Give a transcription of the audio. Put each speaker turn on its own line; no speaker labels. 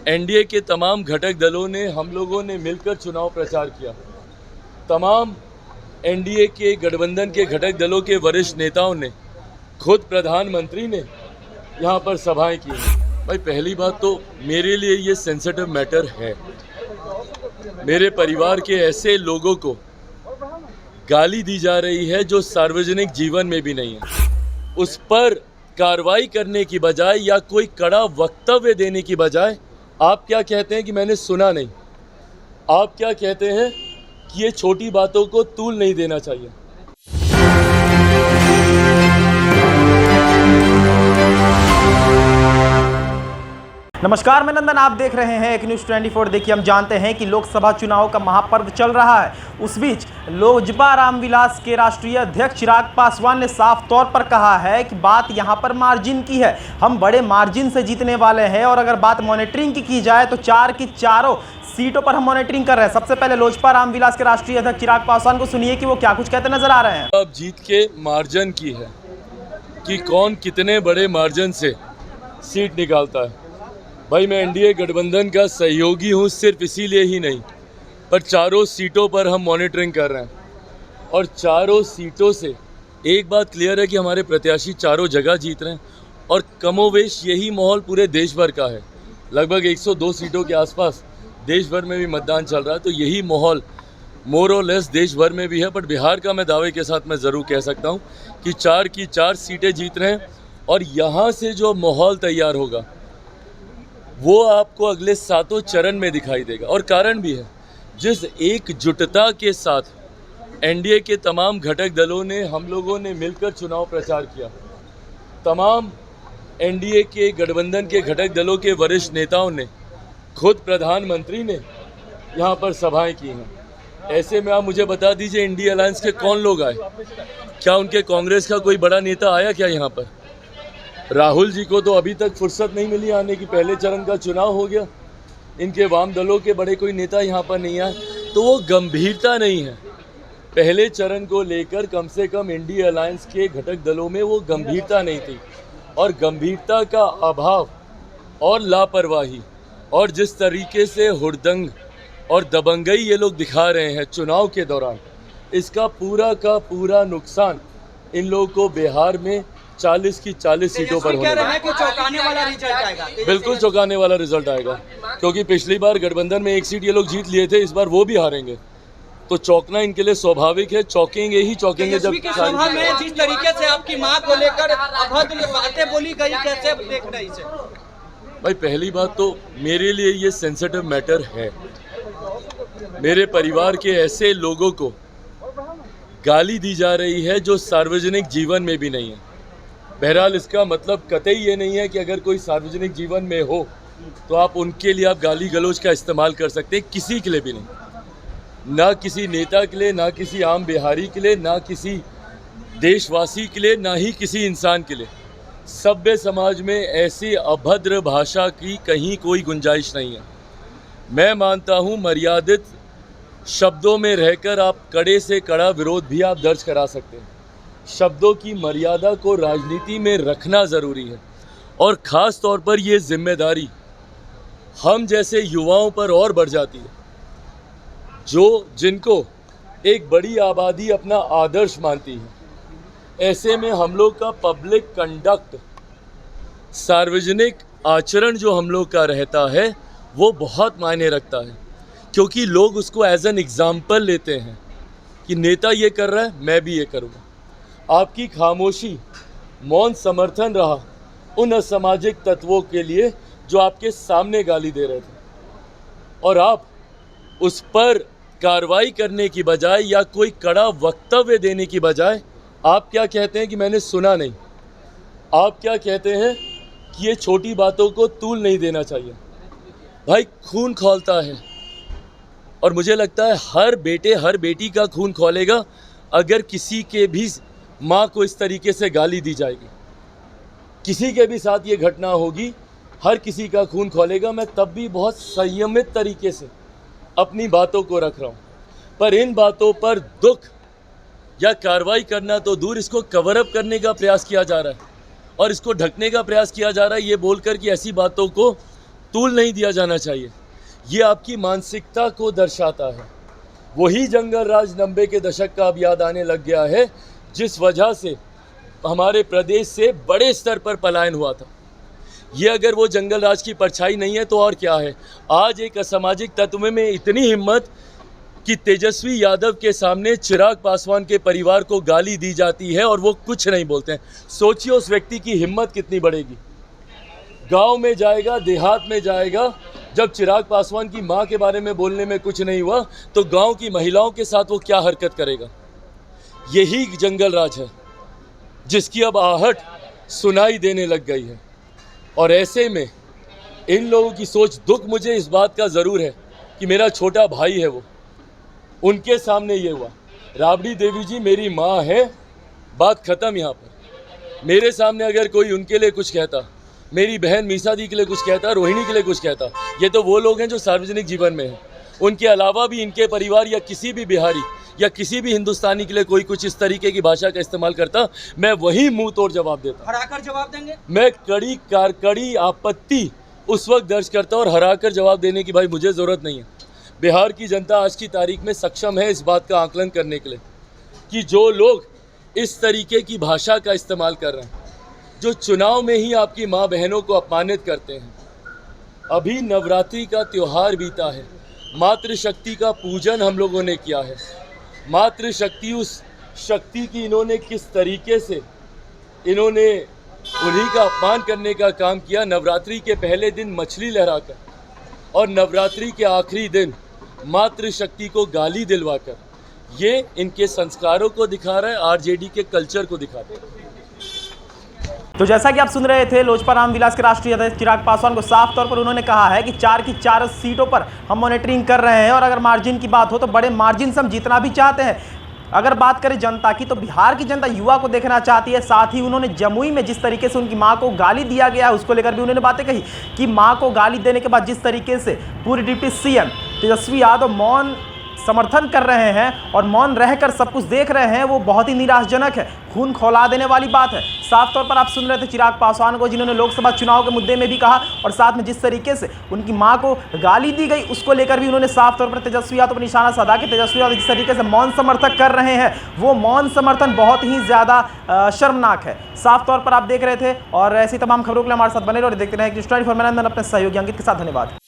NDA के तमाम घटक दलों ने, हम लोगों ने मिलकर चुनाव प्रचार किया। तमाम एनडीए के गठबंधन के घटक दलों के वरिष्ठ नेताओं ने, खुद प्रधानमंत्री ने यहाँ पर सभाएं की। भाई पहली बात तो मेरे लिए ये सेंसिटिव मैटर है। मेरे परिवार के ऐसे लोगों को गाली दी जा रही है जो सार्वजनिक जीवन में भी नहीं है। उस पर कार्रवाई करने की बजाय या कोई कड़ा वक्तव्य देने की बजाय आप क्या कहते हैं कि मैंने सुना नहीं। आप क्या कहते हैं कि ये छोटी बातों को तूल नहीं देना चाहिए।
नमस्कार, मैं नंदन, आप देख रहे हैं एक न्यूज़ 24। देखिए, हम जानते हैं कि लोकसभा चुनाव का महापर्व चल रहा है। उस बीच लोजपा रामविलास के राष्ट्रीय अध्यक्ष चिराग पासवान ने साफ तौर पर कहा है कि बात यहां पर मार्जिन की है। हम बड़े मार्जिन से जीतने वाले हैं और अगर बात मॉनिटरिंग की जाए तो 4 की चारों सीटों पर हम मॉनिटरिंग कर रहे हैं। सबसे पहले लोजपा रामविलास के राष्ट्रीय अध्यक्ष चिराग पासवान को सुनिए कि वो क्या कुछ कहते नजर आ रहे हैं।
अब जीत के मार्जिन की है कि कौन कितने बड़े मार्जिन से सीट निकालता है। भाई मैं एनडीए गठबंधन का सहयोगी हूँ, सिर्फ इसीलिए ही नहीं, पर चारों सीटों पर हम मॉनिटरिंग कर रहे हैं और चारों सीटों से एक बात क्लियर है कि हमारे प्रत्याशी चारों जगह जीत रहे हैं और कमोवेश यही माहौल पूरे देश भर का है। लगभग 102 सीटों के आसपास देश भर में भी मतदान चल रहा है, तो यही माहौल मोर और लेस देश भर में भी है। बट बिहार का मैं दावे के साथ मैं ज़रूर कह सकता हूँ कि 4 की 4 सीटें जीत रहे हैं और यहाँ से जो माहौल तैयार होगा वो आपको अगले 7 चरण में दिखाई देगा। और कारण भी है, जिस एकजुटता के साथ एनडीए के तमाम घटक दलों ने, हम लोगों ने मिलकर चुनाव प्रचार किया। तमाम एनडीए के गठबंधन के घटक दलों के वरिष्ठ नेताओं ने, खुद प्रधानमंत्री ने यहाँ पर सभाएं की हैं। ऐसे में आप मुझे बता दीजिए, इंडिया अलायंस के कौन लोग आए? क्या उनके कांग्रेस का कोई बड़ा नेता आया क्या यहाँ पर? राहुल जी को तो अभी तक फुर्सत नहीं मिली आने की, पहले चरण का चुनाव हो गया। इनके वाम दलों के बड़े कोई नेता यहाँ पर नहीं आए, तो वो गंभीरता नहीं है। पहले चरण को लेकर कम से कम इंडिया अलायंस के घटक दलों में वो गंभीरता नहीं थी, और गंभीरता का अभाव और लापरवाही और जिस तरीके से हुड़दंग और दबंगई ये लोग दिखा रहे हैं चुनाव के दौरान, इसका पूरा का पूरा नुकसान इन लोगों को बिहार में 40 की 40 सीटों पर होने वाला है।
चौंकाने वाला रिजल्ट आएगा।
बिल्कुल चौंकाने वाला रिजल्ट आएगा, क्योंकि पिछली बार गठबंधन में 1 सीट ये लोग जीत लिए थे, इस बार वो भी हारेंगे, तो चौंकना इनके लिए स्वाभाविक है। चौंकेंगे ही चौंकेंगे। जब
सभा में जिस तरीके से आपकी मां को लेकर अभद्र बातें बोली गई, कैसे देख रहे इसे?
भाई पहली बात तो मेरे लिए ये सेंसिटिव मैटर है। मेरे परिवार के ऐसे लोगों को गाली दी जा रही है जो सार्वजनिक जीवन में भी नहीं है। बहरहाल इसका मतलब कतई ये नहीं है कि अगर कोई सार्वजनिक जीवन में हो तो आप उनके लिए आप गाली गलौज का इस्तेमाल कर सकते हैं। किसी के लिए भी नहीं, ना किसी नेता के लिए, ना किसी आम बिहारी के लिए, ना किसी देशवासी के लिए, ना ही किसी इंसान के लिए। सभ्य समाज में ऐसी अभद्र भाषा की कहीं कोई गुंजाइश नहीं है। मैं मानता हूँ मर्यादित शब्दों में रहकर आप कड़े से कड़ा विरोध भी आप दर्ज करा सकते हैं। शब्दों की मर्यादा को राजनीति में रखना ज़रूरी है, और ख़ास तौर पर ये जिम्मेदारी हम जैसे युवाओं पर और बढ़ जाती है, जिनको एक बड़ी आबादी अपना आदर्श मानती है। ऐसे में हम लोग का पब्लिक कंडक्ट, सार्वजनिक आचरण जो हम लोग का रहता है वो बहुत मायने रखता है, क्योंकि लोग उसको एज एन एग्जाम्पल लेते हैं कि नेता ये कर रहा है, मैं भी ये करूँगा। आपकी खामोशी, मौन समर्थन रहा उन असामाजिक तत्वों के लिए जो आपके सामने गाली दे रहे थे, और आप उस पर कार्रवाई करने की बजाय या कोई कड़ा वक्तव्य देने की बजाय आप क्या कहते हैं कि मैंने सुना नहीं। आप क्या कहते हैं कि ये छोटी बातों को तूल नहीं देना चाहिए। भाई खून खौलता है, और मुझे लगता है हर बेटे हर बेटी का खून खौलेगा अगर किसी के भी माँ को इस तरीके से गाली दी जाएगी। किसी के भी साथ ये घटना होगी, हर किसी का खून खौलेगा। मैं तब भी बहुत संयमित तरीके से अपनी बातों को रख रहा हूँ, पर इन बातों पर दुख या कार्रवाई करना तो दूर, इसको कवर अप करने का प्रयास किया जा रहा है और इसको ढकने का प्रयास किया जा रहा है, ये बोलकर कि ऐसी बातों को तूल नहीं दिया जाना चाहिए। ये आपकी मानसिकता को दर्शाता है। वही जंगल राज 90 के दशक का अब याद आने लग गया है, जिस वजह से हमारे प्रदेश से बड़े स्तर पर पलायन हुआ था। ये अगर वो जंगल राज की परछाई नहीं है तो और क्या है। आज एक असामाजिक तत्व में इतनी हिम्मत कि तेजस्वी यादव के सामने चिराग पासवान के परिवार को गाली दी जाती है और वो कुछ नहीं बोलते हैं। सोचिए उस व्यक्ति की हिम्मत कितनी बढ़ेगी। गांव में जाएगा, देहात में जाएगा, जब चिराग पासवान की मां के बारे में बोलने में कुछ नहीं हुआ तो गांव की महिलाओं के साथ वो क्या हरकत करेगा। यही जंगल राज है जिसकी अब आहट सुनाई देने लग गई है। और ऐसे में इन लोगों की सोच, दुख मुझे इस बात का ज़रूर है कि मेरा छोटा भाई है, वो उनके सामने ये हुआ। राबड़ी देवी जी मेरी माँ है, बात ख़त्म। यहाँ पर मेरे सामने अगर कोई उनके लिए कुछ कहता, मेरी बहन मीसा दी के लिए कुछ कहता, रोहिणी के लिए कुछ कहता, ये तो वो लोग हैं जो सार्वजनिक जीवन में हैं। उनके अलावा भी इनके परिवार या किसी भी बिहारी या किसी भी हिंदुस्तानी के लिए कोई कुछ इस तरीके की भाषा का इस्तेमाल करता, मैं वही मुंह तोड़ जवाब देता।
हराकर जवाब देंगे? मैं
कड़ी आपत्ति उस वक्त दर्ज करता और हराकर जवाब देने की भाई मुझे ज़रूरत नहीं है। बिहार की जनता आज की तारीख में सक्षम है इस बात का आकलन करने के लिए कि जो लोग इस तरीके की भाषा का इस्तेमाल कर रहे हैं, जो चुनाव में ही आपकी माँ बहनों को अपमानित करते हैं। अभी नवरात्रि का त्यौहार बीता है, मातृशक्ति का पूजन हम लोगों ने किया है। मातृशक्ति, उस शक्ति की इन्होंने किस तरीके से इन्होंने उन्हीं का अपमान करने का काम किया। नवरात्रि के पहले दिन मछली लहराकर और नवरात्रि के आखिरी दिन मातृशक्ति को गाली दिलवाकर, ये इनके संस्कारों को दिखा रहा है, आरजेडी के कल्चर को दिखाता है।
तो जैसा कि आप सुन रहे थे, लोजपा रामविलास के राष्ट्रीय अध्यक्ष चिराग पासवान को साफ तौर पर उन्होंने कहा है कि 4 की 4 सीटों पर हम मॉनिटरिंग कर रहे हैं और अगर मार्जिन की बात हो तो बड़े मार्जिन से हम जीतना भी चाहते हैं। अगर बात करें जनता की, तो बिहार की जनता युवा को देखना चाहती है। साथ ही उन्होंने जमुई में जिस तरीके से उनकी मां को गाली दिया गया है उसको लेकर भी उन्होंने बातें कही कि मां को गाली देने के बाद जिस तरीके से पूर्व डिप्टी सीएम तेजस्वी यादव मौन समर्थन कर रहे हैं और मौन रहकर सब कुछ देख रहे हैं, वो बहुत ही निराशजनक है, खून खौला देने वाली बात है। साफ तौर पर आप सुन रहे थे चिराग पासवान को, जिन्होंने लोकसभा चुनाव के मुद्दे में भी कहा और साथ में जिस तरीके से उनकी मां को गाली दी गई उसको लेकर भी उन्होंने साफ तौर पर तेजस्वी यादव पर निशाना साधा कि तेजस्वी यादव जिस तरीके से मौन समर्थन कर रहे हैं, वो मौन समर्थन बहुत ही ज़्यादा शर्मनाक है। साफ तौर पर आप देख रहे थे और ऐसी तमाम खबरों के लिए हमारे साथ बने रहो और देखते रहें न्यूज़ 24। मैं नंदन अपने सहयोगी अंकित के साथ। धन्यवाद।